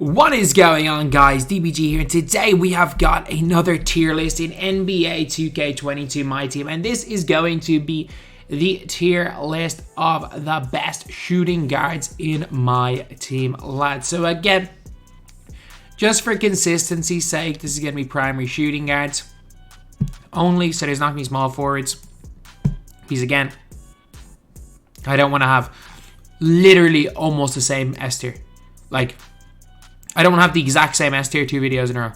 What is going on, guys? DBG here, and today we have got another tier list in NBA 2K22 MyTEAM, and this is going to be the tier list of the best shooting guards in my team, lads. So again, just for consistency's sake, this is going to be primary shooting guards only, so there's not going to be small forwards. Because again, I don't want to have literally almost the same S tier. Like, I don't want to have the exact same S tier 2 videos in a row.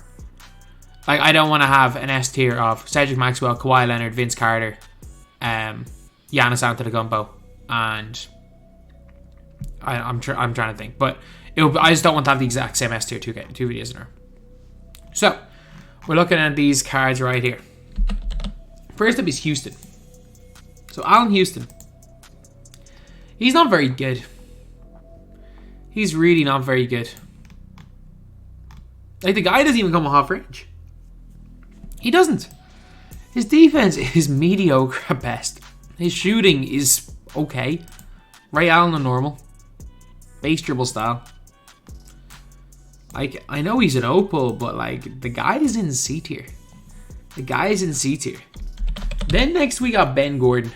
Like, I don't want to have an S tier of Cedric Maxwell, Kawhi Leonard, Vince Carter, Giannis Antetokounmpo, and I'm trying to think. But I just don't want to have the exact same S tier 2 videos in a row. So, we're looking at these cards right here. First up is Houston. So, Allan Houston. He's not very good. He's really not very good. Like, the guy doesn't even come off range. He doesn't. His defense is mediocre at best. His shooting is okay. Ray Allen on normal. Base dribble style. Like, I know he's an opal, but like, the guy is in C tier. The guy is in C tier. Then next we got Ben Gordon.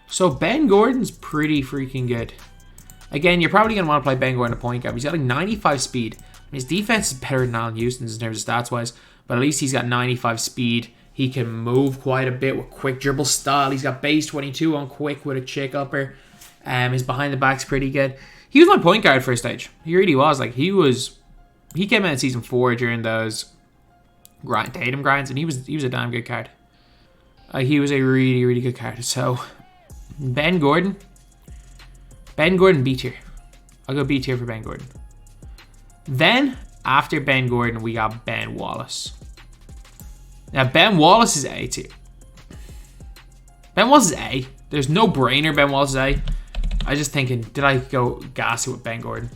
So Ben Gordon's pretty freaking good. Again, you're probably going to want to play Ben Gordon at point guard. He's got like 95 speed. His defense is better than Allan Houston's in terms of stats wise, but at least he's got 95 speed. He can move quite a bit with quick dribble style. He's got base 22 on quick with a chick upper. His behind the back's pretty good. He was my point guard first stage. He really was. Like, he came out in season 4 during those Tatum grinds, and he was a damn good card. He was a really, really good card. So Ben Gordon B tier. I'll go B tier for Ben Gordon. Then, after Ben Gordon, we got Ben Wallace. Now, Ben Wallace is A tier. Ben Wallace is A. There's no brainer Ben Wallace is A. I was just thinking, did I go gassy with Ben Gordon?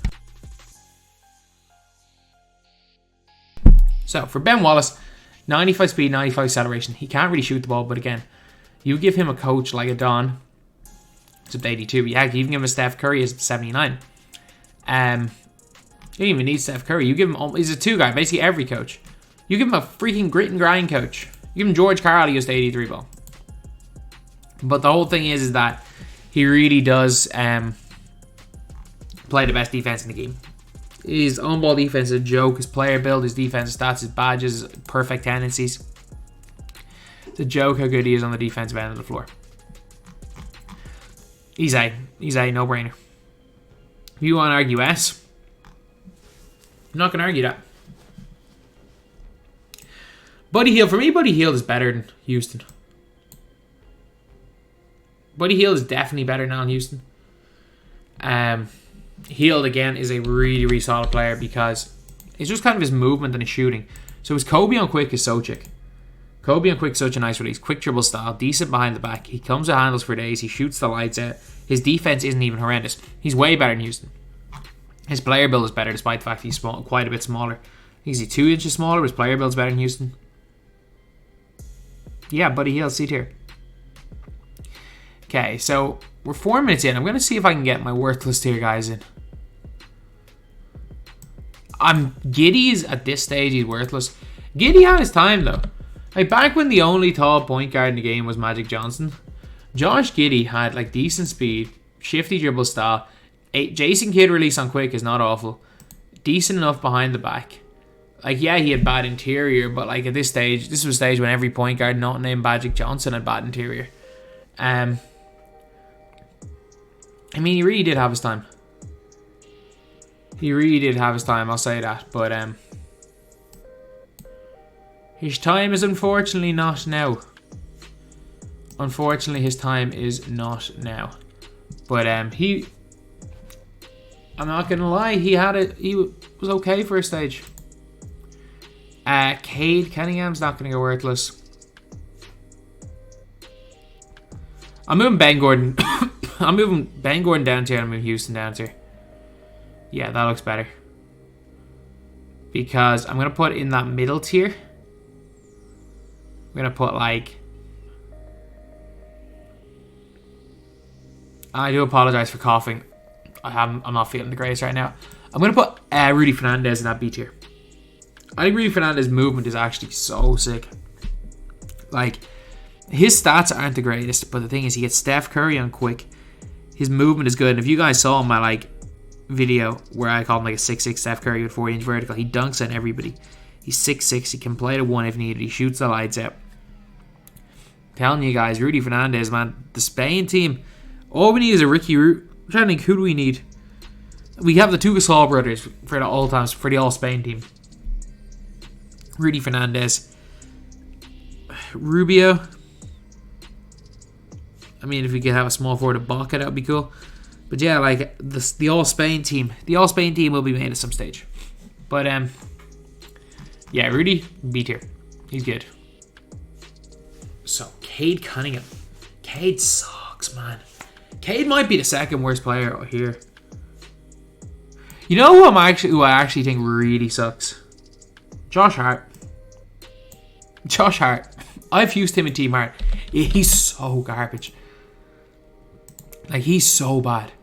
So, for Ben Wallace, 95 speed, 95 acceleration. He can't really shoot the ball, but again, you give him a coach like a Don, it's up to 82. Yeah, you even give him a Steph Curry, it's 79. You don't even need Steph Curry. You give him, he's a 2 guy, basically every coach. You give him a freaking grit and grind coach. You give him George Karl, he goes to 83 ball. But the whole thing is that he really does play the best defense in the game. His on-ball defense is a joke. His player build, his defensive stats, his badges, his perfect tendencies. It's a joke how good he is on the defensive end of the floor. He's A. He's A, no-brainer. If you want to argue S, I'm not going to argue that. Buddy Hield. For me, Buddy Hield is better than Houston. Buddy Hield is definitely better than Allan Houston. Hield, again, is a really, really solid player because it's just kind of his movement and his shooting. So his Kobe on quick is so chick. Kobe on quick is such a nice release. Quick dribble style, decent behind the back. He comes with handles for days. He shoots the lights out. His defense isn't even horrendous. He's way better than Houston. His player build is better despite the fact he's small, quite a bit smaller. Is he 2 inches smaller? His player build is better than Houston. Yeah, Buddy Hield, C tier. Okay, so we're 4 minutes in. I'm going to see if I can get my worthless tier guys in. Giddey's at this stage, he's worthless. Giddey had his time though. Like, back when the only tall point guard in the game was Magic Johnson, Josh Giddey had like decent speed, shifty dribble style. Jason Kidd release on quick is not awful. Decent enough behind the back. Like, yeah, he had bad interior, but like at this stage, this was a stage when every point guard not named Magic Johnson had bad interior. I mean, he really did have his time. He really did have his time, I'll say that. But his time is unfortunately not now. Unfortunately, his time is not now. But I'm not gonna lie, he was okay for a stage. Cade Cunningham's not gonna go worthless. I'm moving Ben Gordon. I'm moving Ben Gordon down tier and I'm moving Houston down tier. Yeah, that looks better. Because I'm gonna put in that middle tier. I'm gonna put like, I do apologize for coughing. I'm not feeling the greatest right now. I'm going to put Rudy Fernandez in that B tier. I think Rudy Fernandez's movement is actually so sick. Like, his stats aren't the greatest, but the thing is, he gets Steph Curry on quick. His movement is good. And if you guys saw my like video where I called him like a 6'6" Steph Curry with 40-inch vertical, he dunks on everybody. He's 6'6". He can play to one if needed. He shoots the lights out. Telling you guys, Rudy Fernandez, man, the Spain team. All we need is a Ricky Root. I'm trying to think, who do we need? We have the two Gasol brothers for the all Spain team. Rudy Fernandez, Rubio. I mean, if we could have a small forward of Baca, that would be cool. But yeah, like the all Spain team. The all Spain team will be made at some stage. But yeah, Rudy, B tier. He's good. So, Cade Cunningham. Cade sucks, man. Cade might be the second worst player out here. You know who I actually think really sucks? Josh Hart. Josh Hart. I've used him in Team Hart. He's so garbage. Like, he's so bad.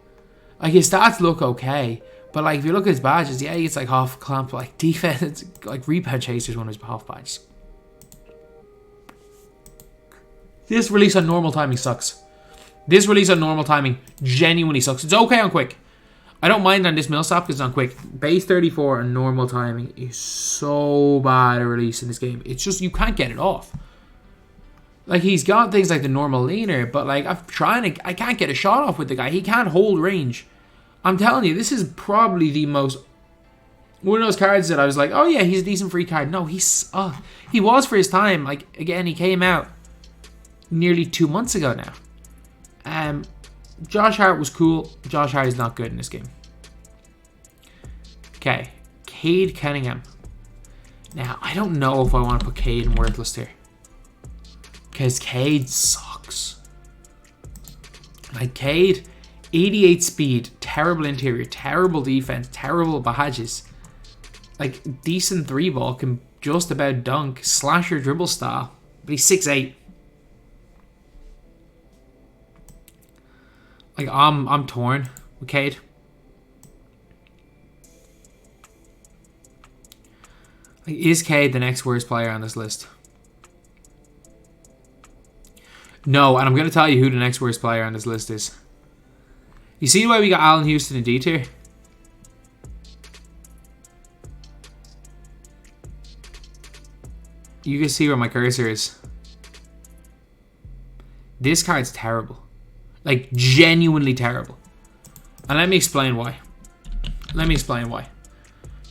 Like, his stats look okay. But, like, if you look at his badges, yeah, it's like half clamp. Like, defense, like, rebound chaser is one of his half badges. This release on normal timing sucks. This release on normal timing genuinely sucks. It's okay on quick. I don't mind on this Millsap because it's on quick. Base 34 and normal timing is so bad a release in this game. It's just, you can't get it off. Like, he's got things like the normal leaner, but like, I can't get a shot off with the guy. He can't hold range. I'm telling you, this is probably the most, one of those cards that I was like, oh yeah, he's a decent free card. No, he was for his time. Like, again, he came out nearly 2 months ago now. Josh Hart was cool. Josh Hart is not good in this game. Okay. Cade Cunningham. Now, I don't know if I want to put Cade in worthless tier. Because Cade sucks. Like, Cade, 88 speed, terrible interior, terrible defense, terrible badges. Like, decent 3-ball, can just about dunk, slasher dribble style. But he's 6'8". Like, I'm torn with Cade. Like, is Cade the next worst player on this list? No, and I'm going to tell you who the next worst player on this list is. You see the way we got Allan Houston in D tier? You can see where my cursor is. This card's terrible. Like, genuinely terrible. And let me explain why.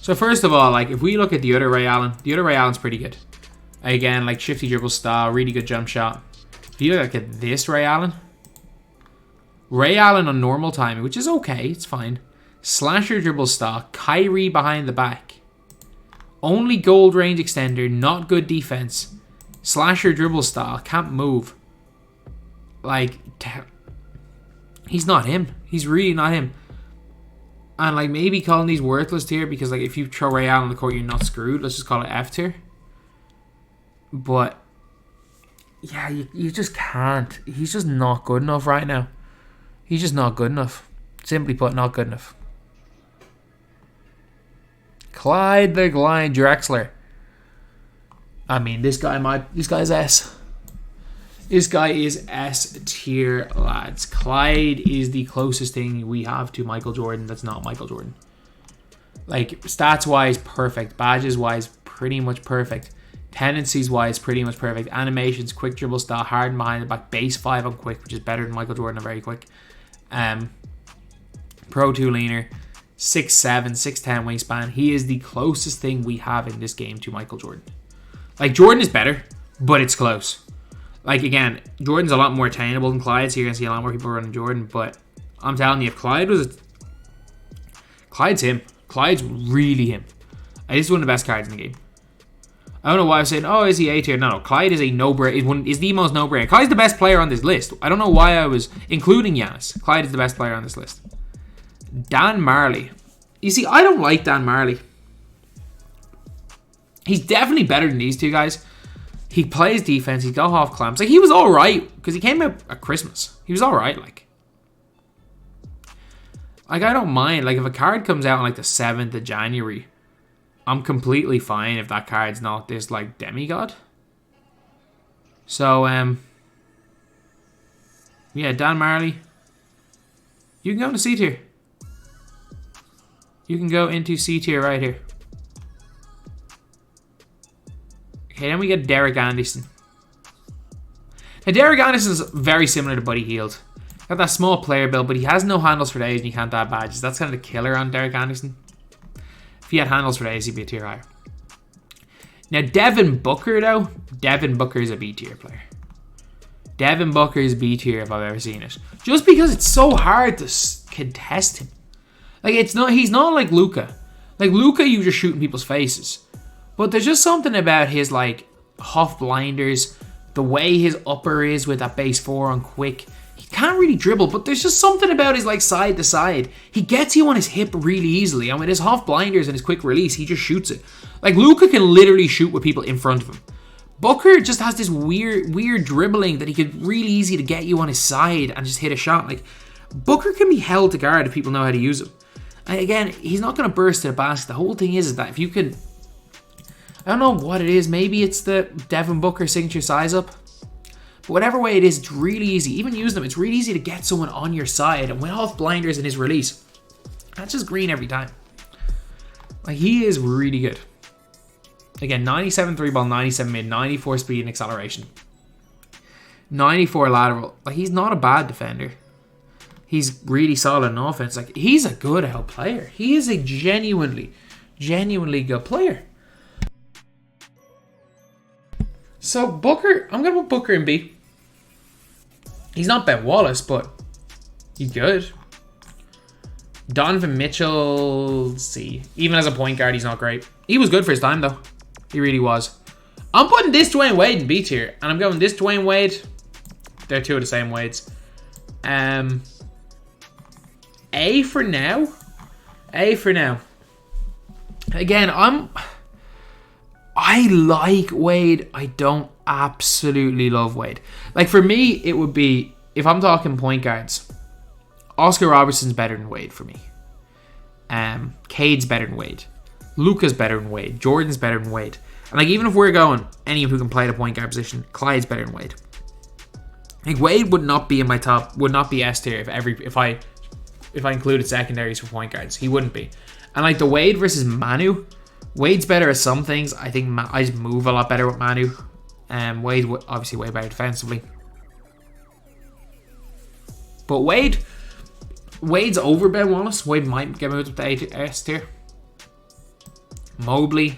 So first of all, like, if we look at the other Ray Allen's pretty good. Again, like, shifty dribble style, really good jump shot. If you look at this Ray Allen on normal timing, which is okay, it's fine. Slasher dribble style, Kyrie behind the back. Only gold range extender, not good defense. Slasher dribble style, can't move. Like, he's not him. He's really not him. And, like, maybe calling these worthless tier because, like, if you throw Ray Allen on the court, you're not screwed. Let's just call it F tier. But, yeah, you just can't. He's just not good enough right now. He's just not good enough. Simply put, not good enough. Clyde the Glide Drexler. I mean, this guy's S. This guy is S tier, lads. Clyde is the closest thing we have to Michael Jordan that's not Michael Jordan. Like, stats-wise, perfect. Badges-wise, pretty much perfect. Tendencies-wise, pretty much perfect. Animations, quick dribble style, hard and behind the back. Base 5 on quick, which is better than Michael Jordan and very quick. Pro 2 leaner. 6'7", 6'10" wingspan. He is the closest thing we have in this game to Michael Jordan. Like, Jordan is better, but it's close. Like, again, Jordan's a lot more attainable than Clyde, so you're going to see a lot more people running Jordan, but I'm telling you, if Clyde's him. Clyde's really him. This is one of the best cards in the game. I don't know why I'm saying, oh, is he A tier? No, Clyde is a no-brainer. Is the most no-brainer. Clyde's the best player on this list. I don't know why I was including Giannis. Clyde is the best player on this list. Dan Marley. You see, I don't like Dan Marley. He's definitely better than these two guys. He plays defense. He's got half clamps. Like, he was all right because he came out at Christmas. He was all right, like Like, I don't mind. Like, if a card comes out on, like, the 7th of January, I'm completely fine if that card's not this, like, demigod. So, yeah, Dan Marley. You can go into C tier. You can go into C tier right here. Okay, then we get Derek Anderson. Now, Derek Anderson is very similar to Buddy Hield. Got that small player build, but he has no handles for days and you can't add badges. That's kind of the killer on Derek Anderson. If he had handles for days, he'd be a tier higher. Now, Devin Booker, though. Devin Booker is a B tier player. Devin Booker is B tier if I've ever seen it. Just because it's so hard to contest him. Like, he's not like Luka. Like, Luka, you just shoot in people's faces. But there's just something about his, like, Huff blinders, the way his upper is with that base 4 on quick. He can't really dribble, but there's just something about his, like, side to side. He gets you on his hip really easily, and with his Huff blinders and his quick release, he just shoots it. Like, Luka can literally shoot with people in front of him. Booker just has this weird dribbling that he could really easy to get you on his side and just hit a shot. Like, Booker can be held to guard if people know how to use him. And again, he's not going to burst to the basket. The whole thing is that if you can... I don't know what it is. Maybe it's the Devin Booker signature size up. But whatever way it is, it's really easy. Even use them, it's really easy to get someone on your side. And with off blinders in his release, that's just green every time. Like, he is really good. Again, 97 3 ball, 97 mid, 94 speed and acceleration. 94 lateral. Like, he's not a bad defender. He's really solid in offense. Like, he's a good out player. He is a genuinely good player. So, Booker, I'm going to put Booker in B. He's not Ben Wallace, but he's good. Donovan Mitchell, C. Even as a point guard, he's not great. He was good for his time, though. He really was. I'm putting this Dwayne Wade in B tier. And I'm going this Dwayne Wade. They're two of the same Wades. A for now. A for now. Again, I like Wade. I don't absolutely love Wade. Like, for me, it would be, if I'm talking point guards, Oscar Robertson's better than Wade for me. Cade's better than Wade. Luka's better than Wade. Jordan's better than Wade. And, like, even if we're going anyone who can play the point guard position, Clyde's better than Wade. Like, Wade would not be in my top, would not be S tier if I included secondaries for point guards. He wouldn't be. And, like, the Wade versus Manu, Wade's better at some things. I think I just move a lot better with Manu. Wade obviously way better defensively. But Wade's over Ben Wallace. Wade might get moved up to S tier. Mobley.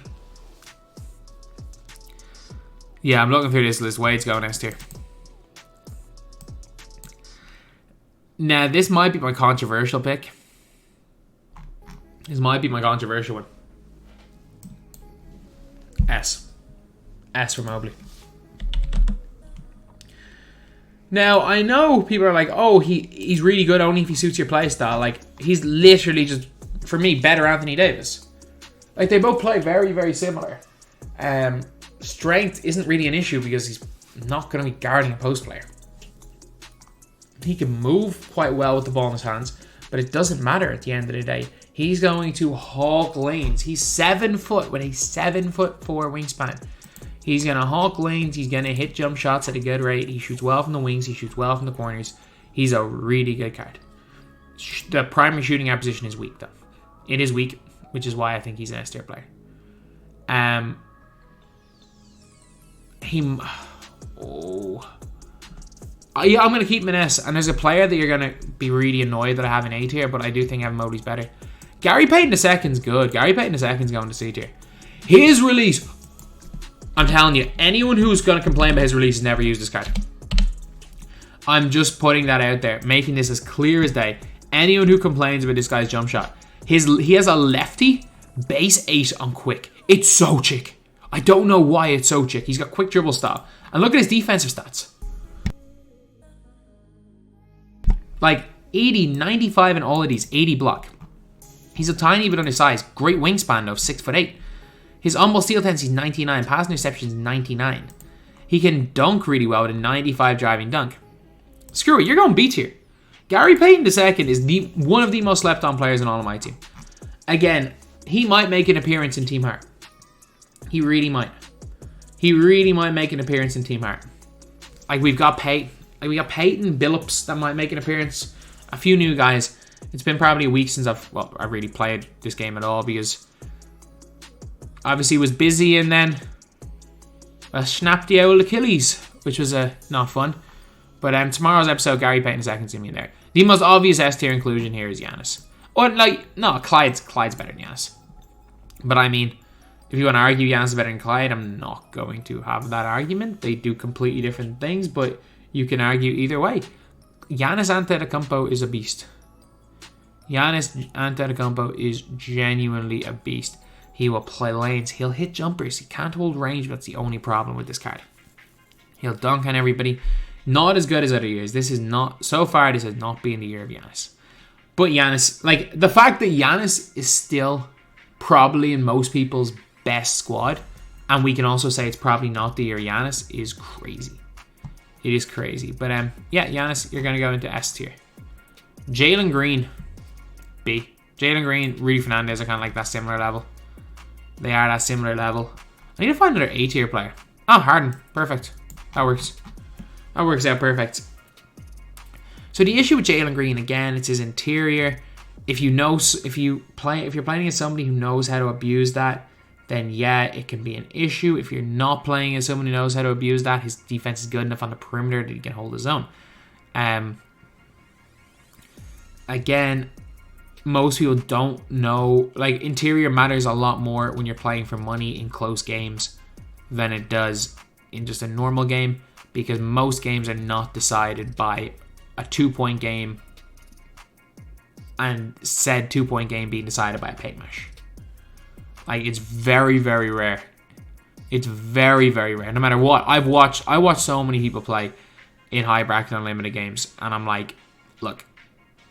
Yeah, I'm looking through this list. Wade's going S tier. Now, this might be my controversial pick. This might be my controversial one. S for Mobley. Now, I know people are like, oh, he's really good only if he suits your playstyle. Like, he's literally just, for me, better Anthony Davis. Like, they both play very, very similar. Strength isn't really an issue because he's not going to be guarding a post player. He can move quite well with the ball in his hands, but it doesn't matter at the end of the day. He's going to hawk lanes. He's 7 foot with a 7'4" wingspan. He's going to hawk lanes. He's going to hit jump shots at a good rate. He shoots well from the wings. He shoots well from the corners. He's a really good card. The primary shooting position is weak, though. It is weak, which is why I think he's an S tier player. I'm going to keep him in S. And there's a player that you're going to be really annoyed that I have in A tier, but I do think Evan Mobley's better. Gary Payton II's good. Gary Payton II's going to C tier. His release, I'm telling you, anyone who's going to complain about his release has never used this card. I'm just putting that out there, making this as clear as day. Anyone who complains about this guy's jump shot, he has a lefty base 8 on quick. It's so chick. I don't know why it's so chick. He's got quick dribble style. And look at his defensive stats. Like 80, 95 in all of these, 80 block. He's a tiny bit undersized. Great wingspan though, 6'8". His on-ball steal tendency is 99. Pass interception is 99. He can dunk really well with a 95 driving dunk. Screw it, you're going B tier. Gary Payton II is one of the most slept on players in all of my team. Again, he might make an appearance in Team Hart. He really might. He really might make an appearance in Team Hart. Like, we've got Payton. Like, we got Payton, Billups that might make an appearance. A few new guys. It's been probably a week since I've really played this game at all, because obviously was busy, and then I snapped the old Achilles, which was not fun. But tomorrow's episode, Gary Payton II's going to be in there. The most obvious S tier inclusion here is Giannis. Or no, Clyde's better than Giannis. But I mean, if you want to argue Giannis is better than Clyde, I'm not going to have that argument. They do completely different things, but you can argue either way. Giannis Antetokounmpo is a beast. Giannis Antetokounmpo is genuinely a beast. He will play lanes. He'll hit jumpers. He can't hold range. That's the only problem with this card. He'll dunk on everybody. Not as good as other years. So far, this has not been the year of Giannis. But Giannis, like, the fact that Giannis is still probably in most people's best squad, and we can also say it's probably not the year of Giannis, is crazy. It is crazy. But yeah, Giannis, you're going to go into S tier. Jalen Green, B. Jalen Green, Rudy, Fernandez are kind of like that similar level. They are that similar level. I need to find another A tier player. Oh, Harden. Perfect. That works. That works out perfect. So the issue with Jalen Green, again, it's his interior. If you're playing against somebody who knows how to abuse that, then yeah, it can be an issue. If you're not playing as someone who knows how to abuse that, his defense is good enough on the perimeter that he can hold his own. Again, most people don't know, like, interior matters a lot more when you're playing for money in close games than it does in just a normal game, because most games are not decided by a 2-point game, and said 2-point game being decided by a paint mesh. Like, it's very, very rare. It's very, very rare. No matter what, I watched so many people play in high bracket unlimited games, and I'm like, look,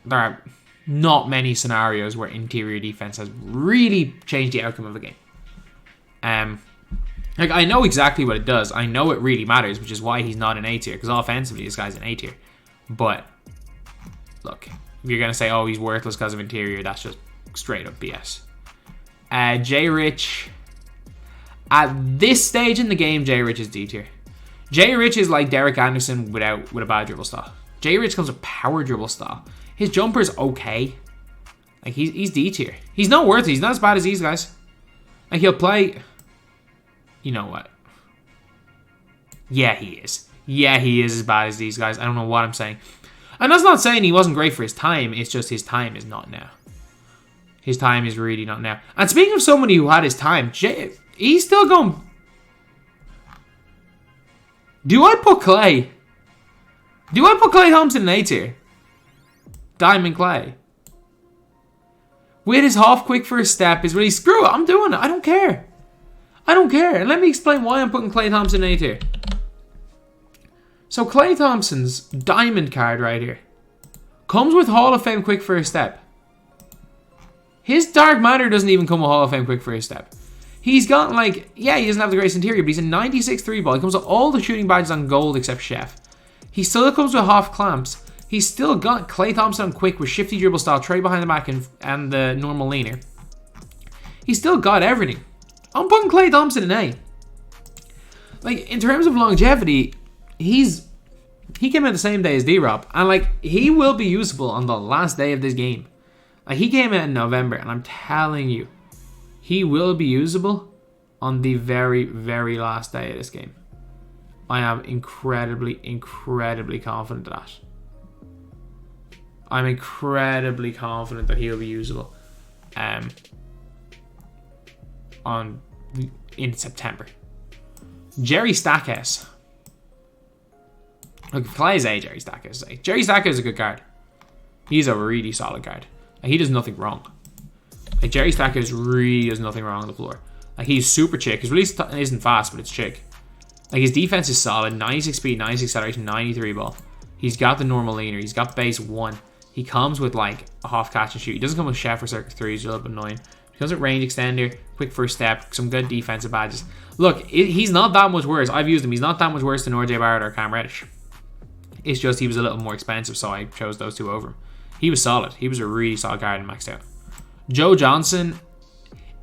there are not many scenarios where interior defense has really changed the outcome of a game. Like, I know exactly what it does. I know it really matters, which is why he's not an A tier, because offensively, this guy's an A tier. But look, if you're going to say, oh, he's worthless because of interior, that's just straight up BS. J Rich. At this stage in the game, J Rich is D tier. J Rich is like Derek Anderson with a bad dribble style. J Rich comes with power dribble style. His jumper's okay. Like, he's D tier. He's not worthless. He's not as bad as these guys. Like, he'll play. You know what? Yeah, he is. Yeah, he is as bad as these guys. I don't know what I'm saying. And that's not saying he wasn't great for his time. It's just his time is not now. His time is really not now. And speaking of somebody who had his time, he's still going. Do I put Clay? Do I put Clay Thompson in A tier? Diamond Clay. With his half quick first step is really, screw it, I'm doing it. I don't care. I don't care. And let me explain why I'm putting Clay Thompson in A tier. So Clay Thompson's diamond card right here comes with Hall of Fame quick first step. His dark matter doesn't even come with Hall of Fame quick first step. He's got, like, yeah, he doesn't have the greatest interior, but he's a 96 3-ball. He comes with all the shooting badges on gold except Chef. He still comes with half clamps. He's still got Clay Thompson on quick with shifty dribble style, tray behind the back, and the normal leaner. He's still got everything. I'm putting Clay Thompson in A. Like, in terms of longevity, he came out the same day as D-Rob, and, like, he will be usable on the last day of this game. Like, he came out in November, and I'm telling you, he will be usable on the very, very last day of this game. I am incredibly, incredibly confident of that. I'm incredibly confident that he'll be usable in September. Jerry Stackhouse. Look, if Clyde's A, Jerry Stackhouse is A. Jerry Stackhouse is a good card. He's a really solid card. Like, he does nothing wrong. Like, Jerry Stackhouse really does nothing wrong on the floor. Like, he's super chick. His release isn't fast, but it's chick. Like, his defense is solid. 96 speed, 96 acceleration, 93 ball. He's got the normal leaner. He's got base 1. He comes with, like, a half catch and shoot. He doesn't come with chef or circuit 3. He's a little bit annoying. He comes with range extender, quick first step, some good defensive badges. Look, he's not that much worse. I've used him. He's not that much worse than RJ Barrett or Cam Reddish. It's just he was a little more expensive, so I chose those two over him. He was solid. He was a really solid guard and maxed out. Joe Johnson,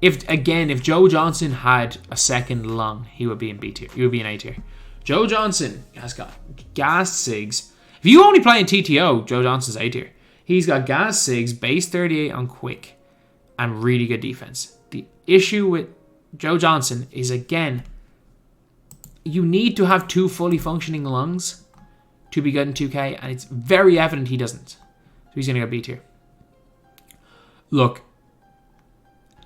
if Joe Johnson had a second lung, he would be in B tier. He would be in A tier. Joe Johnson has got gas SIGs. If you only play in TTO, Joe Johnson's A tier. He's got gas SIGs, base 38 on quick, and really good defense. The issue with Joe Johnson is, again, you need to have 2 fully functioning lungs to be good in 2K, and it's very evident he doesn't. So he's going to go B tier. Look,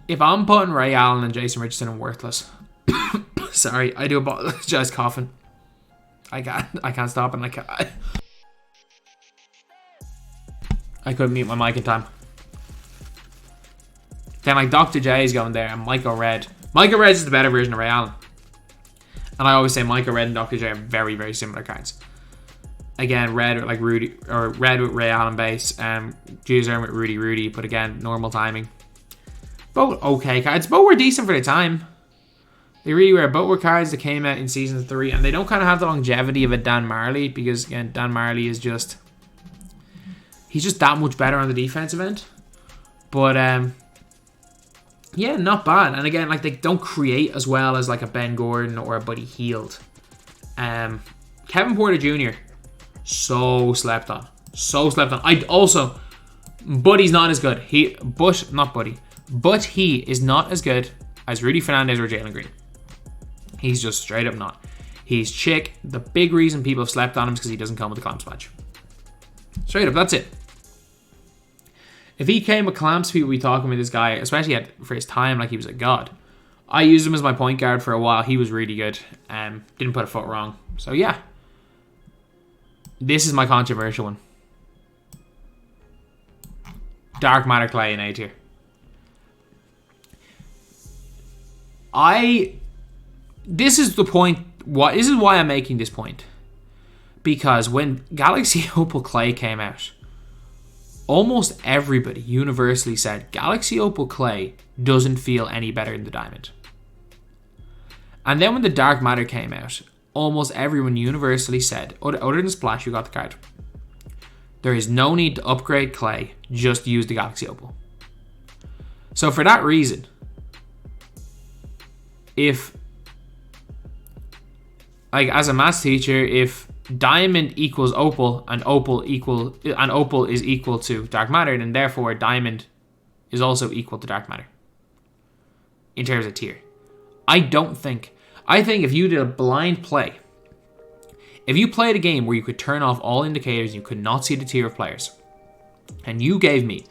if I'm putting Ray Allen and Jason Richardson in worthless, sorry, I do apologize, coughing. I can't stop, and I couldn't mute my mic in time. Then like Dr. J is going there, and Michael Red. Michael Red is the better version of Ray Allen. And I always say Michael Red and Dr. J are very, very similar cards. Again, Red with like Rudy, or Red with Ray Allen base, Juzern with Rudy, but again, normal timing. Both okay cards. Both were decent for the time. They really were. Both were cards that came out in Season 3, and they don't kind of have the longevity of a Dan Marley, because again, Dan Marley is just... he's just that much better on the defensive end. But, yeah, not bad. And again, like, they don't create as well as like a Ben Gordon or a Buddy Hield. Kevin Porter Jr. so slept on. I also, Buddy's not as good. But he is not as good as Rudy Fernandez or Jalen Green. He's just straight up not. He's chick. The big reason people have slept on him is because he doesn't come with the clamps badge. Straight up, that's it. If he came with clamps, people would be talking with this guy, especially for his time, like he was a god. I used him as my point guard for a while. He was really good. Didn't put a foot wrong. So yeah. This is my controversial one. Dark Matter Clay in A tier. This is the point. This is why I'm making this point. Because when Galaxy Opal Clay came out, almost everybody universally said Galaxy Opal Clay doesn't feel any better than the Diamond. And then when the Dark Matter came out, almost everyone universally said, other than Splash who got the card, there is no need to upgrade Clay, just use the Galaxy Opal. So for that reason, if, like, as a maths teacher, if Diamond equals Opal and Opal is equal to Dark Matter, then therefore Diamond is also equal to Dark Matter in terms of tier. I think if you did a blind play, if you played a game where you could turn off all indicators and you could not see the tier of players, and you gave me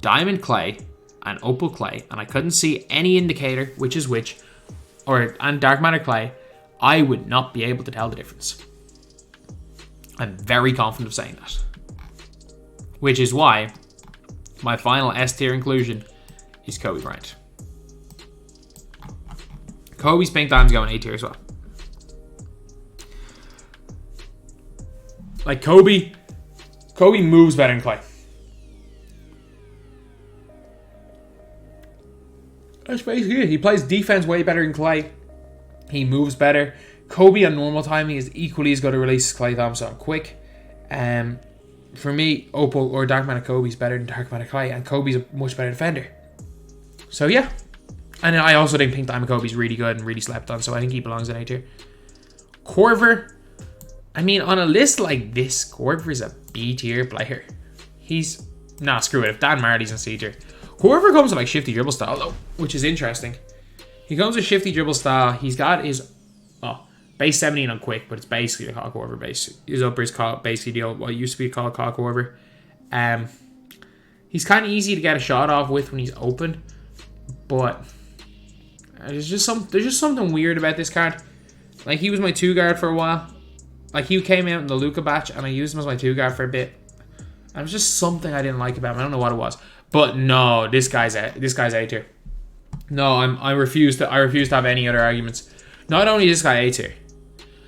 Diamond Clay and Opal Clay, and I couldn't see any indicator which is which, and Dark Matter Clay, I would not be able to tell the difference. I'm very confident of saying that. Which is why my final S tier inclusion is Kobe Bryant. Kobe's Pink Diamond's going A tier as well. Like, Kobe moves better than Clay. That's basically it. He plays defense way better than Clay. He moves better. Kobe on normal timing is equally as good a release as Klay Thompson on quick. For me, Opal or Dark Matter Kobe's better than Dark Matter Clay, and Kobe's a much better defender. So yeah. And I also think Pink Diamond Kobe's really good and really slept on, so I think he belongs in A tier. Korver, I mean, on a list like this, Korver's a B tier player. Screw it. If Dan Marley's in C tier. Korver comes with like shifty dribble style though, which is interesting. He comes with shifty dribble style. He's got his base 17 on quick, but it's basically a Kyle Korver base. His upper is basically what used to be called Kyle Korver. He's kind of easy to get a shot off with when he's open, but there's just something weird about this card. Like, he was my 2 guard for a while. Like, he came out in the Luka batch, and I used him as my 2 guard for a bit. And it was just something I didn't like about him. I don't know what it was, but no, this guy's A tier. No, I refuse to have any other arguments. Not only is this guy A tier,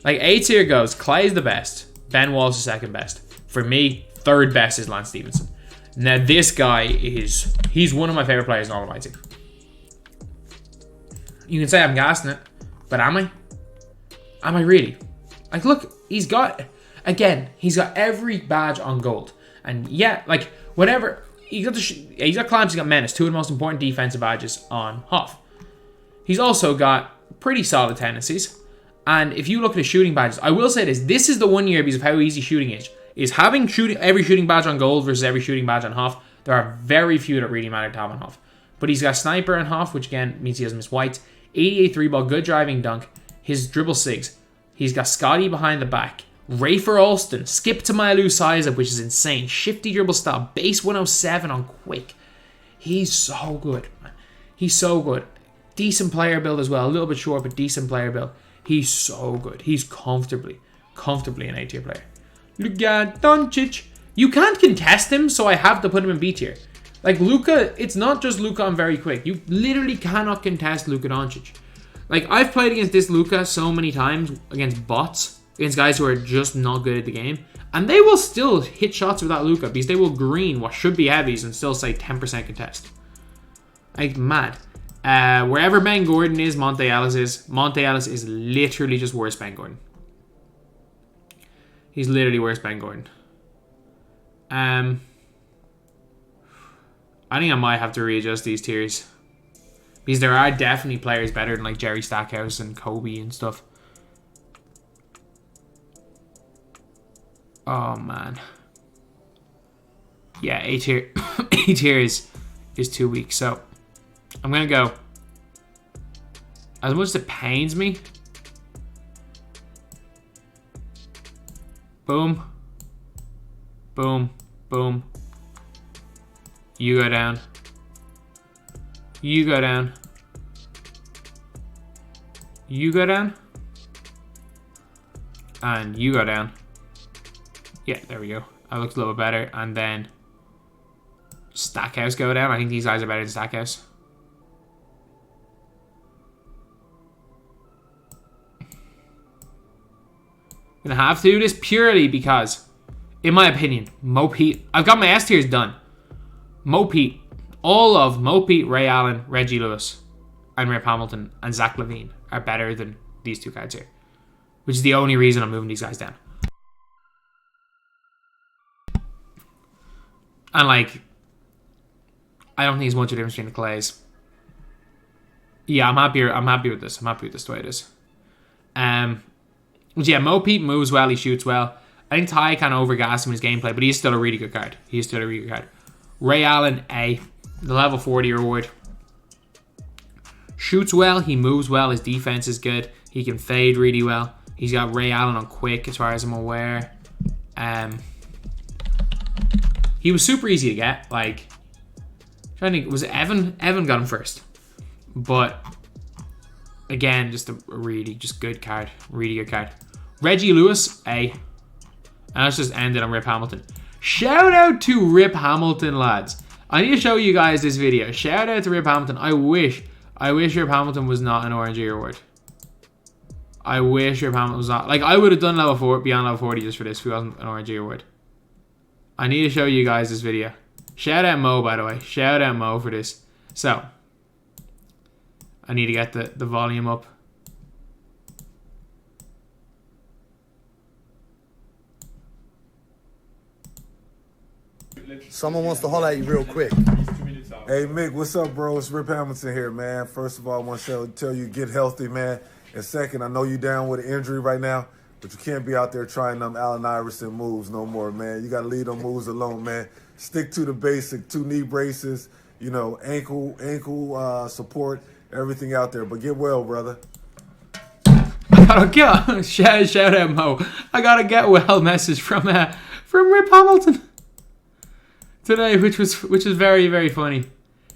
like, A tier goes, Clyde's the best, Ben Wallace is second best. For me, third best is Lance Stevenson. Now, this guy he's one of my favorite players in all of my team. You can say I'm gassing it, but am I? Am I really? Like, look, he's got... Again, he's got every badge on gold. And yeah, like, whatever. He's got clamps, he's got menace. Two of the most important defensive badges on Hoff. He's also got pretty solid tendencies. And if you look at his shooting badges, I will say this. This is the 1 year because of how easy shooting is having every shooting badge on gold versus every shooting badge on Hoff. There are very few that really matter to have on Hoff. But he's got sniper on Hoff, which again means he doesn't miss whites. 88 3-ball, good driving dunk. His dribble sigs. He's got Scotty behind the back. Rafer Alston, skip to Mylou size up, which is insane. Shifty dribble style, base 107 on quick. He's so good, man. He's so good. Decent player build as well. A little bit short, but decent player build. He's so good. He's comfortably an A tier player. Luka Doncic. You can't contest him, so I have to put him in B tier. Like Luka, it's not just Luka on very quick. You literally cannot contest Luka Doncic. Like, I've played against this Luka so many times, against bots, against guys who are just not good at the game, and they will still hit shots without Luka because they will green what should be heavies and still say 10% contest. Like, mad. Wherever Ben Gordon is, Monte Ellis is literally just worse Ben Gordon. He's literally worse Ben Gordon. I think I might have to readjust these tiers. Because there are definitely players better than like Jerry Stackhouse and Kobe and stuff. Oh man. Yeah, A tier A tier is 2 weeks. So I'm gonna go. As much as it pains me. Boom. Boom. Boom. You go down. You go down. You go down. And you go down. Yeah, there we go. That looks a little bit better. And then Stackhouse go down. I think these guys are better than Stackhouse. I'm gonna have to do this purely because, in my opinion, Mo Pete. I've got my S tiers done. Mo Pete. All of Mo Pete, Ray Allen, Reggie Lewis, and Rip Hamilton and Zach LaVine are better than these two guys here. Which is the only reason I'm moving these guys down. And like, I don't think there's much of a difference between the Clays. Yeah, I'm happy with this. I'm happy with this the way it is. But yeah, Mo Pete moves well, he shoots well. I think Ty kind of overgassed him in his gameplay, but he's still a really good card. He's still a really good card. Ray Allen, A. The level 40 reward. Shoots well, he moves well, his defense is good. He can fade really well. He's got Ray Allen on quick as far as I'm aware. He was super easy to get. Like, I'm trying to think, was it Evan? Evan got him first. But again, just a really good card. Really good card. Reggie Lewis, A. And let's just end it on Rip Hamilton. Shout out to Rip Hamilton, lads. I need to show you guys this video. Shout out to Rip Hamilton. I wish Rip Hamilton was not an RNG reward. I wish Rip Hamilton was not. Like, I would have done level 4 beyond level 40 just for this if it wasn't an RNG reward. I need to show you guys this video. Shout out Mo, by the way. Shout out Mo for this. So, I need to get the volume up. Someone wants to holler at you real quick. Hey, Mick, what's up, bro? It's Rip Hamilton here, man. First of all, I want to tell you, get healthy, man. And second, I know you're down with an injury right now, but you can't be out there trying them Allen Iverson moves no more, man. You got to leave them moves alone, man. Stick to the basic, 2 knee braces, you know, ankle support, everything out there. But get well, brother. Shout out Mo. I got a get well message from Rip Hamilton today, which was very, very funny.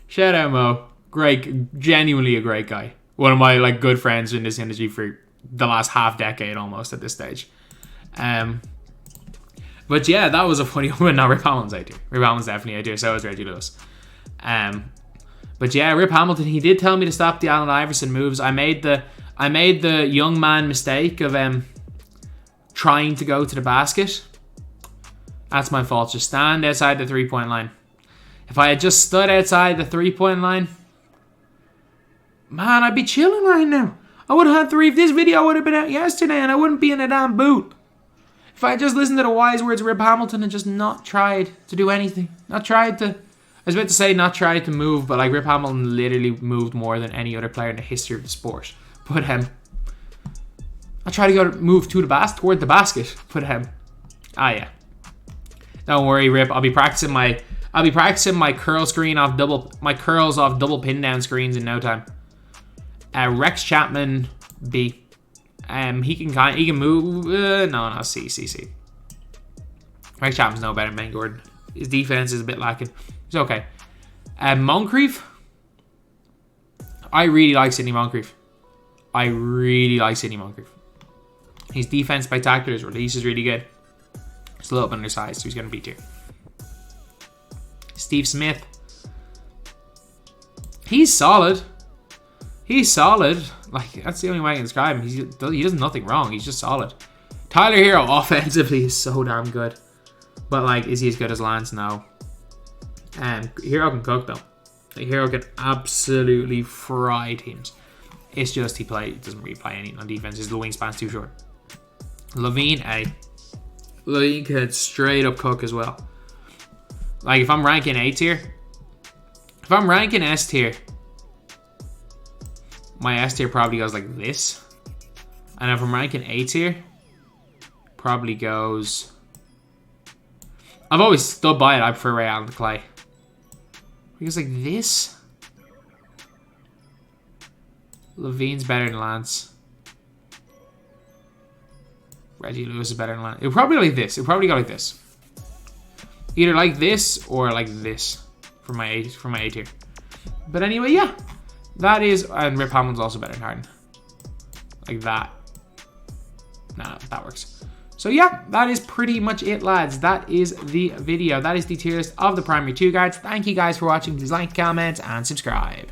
Shout out Mo. Great, genuinely a great guy. One of my good friends in this industry for the last half decade almost at this stage. But yeah, that was a funny one. Now Rip Hamilton's out here. Rip Hamilton's definitely out here. So is Reggie Lewis. But yeah, Rip Hamilton, he did tell me to stop the Allen Iverson moves. I made the young man mistake of trying to go to the basket. That's my fault. Just stand outside the 3-point line. If I had just stood outside the 3-point line, man, I'd be chilling right now. I would have had 3. If this video would have been out yesterday and I wouldn't be in a damn boot. If I just listened to the wise words of Rip Hamilton and just not tried to do anything. Not tried to... I was about to say not tried to move, but like Rip Hamilton literally moved more than any other player in the history of the sport. But I try to move to the basket, toward the basket. But yeah. Don't worry, Rip. I'll be practicing my curl screen off curls off double pin down screens in no time. Rex Chapman B. He can move. No, C. Rex Chapman's no better than Ben Gordon. His defense is a bit lacking. It's okay. Moncrief. I really like Sidney Moncrief. His defense spectacular. His release is really good. He's a little bit undersized, so he's going to be tier. Steve Smith. He's solid. Like, that's the only way I can describe him. He does nothing wrong. He's just solid. Tyler Hero offensively is so damn good. But, like, is he as good as Lance? No. Hero can cook, though. Like, Hero can absolutely fry teams. It's just he doesn't really play any on defense. His wingspan's too short. Levine, Levine could straight up cook as well. Like, if I'm ranking A tier, if I'm ranking S tier, my S tier probably goes like this. And if I'm ranking A tier, probably goes... I've always stood by it. I prefer Ray Allen to Clay. He goes like this. Levine's better than Lance. Reggie Lewis is better than Lance. It'll probably go like this. It'll probably go like this. Either like this or like this for my A tier. But anyway, yeah. That is... And Rip Hamilton's also better than Harden. Like that. No, that works. So yeah, that is pretty much it, lads. That is the video. That is the tier list of the primary 2 guards. Thank you guys for watching. Please like, comment, and subscribe.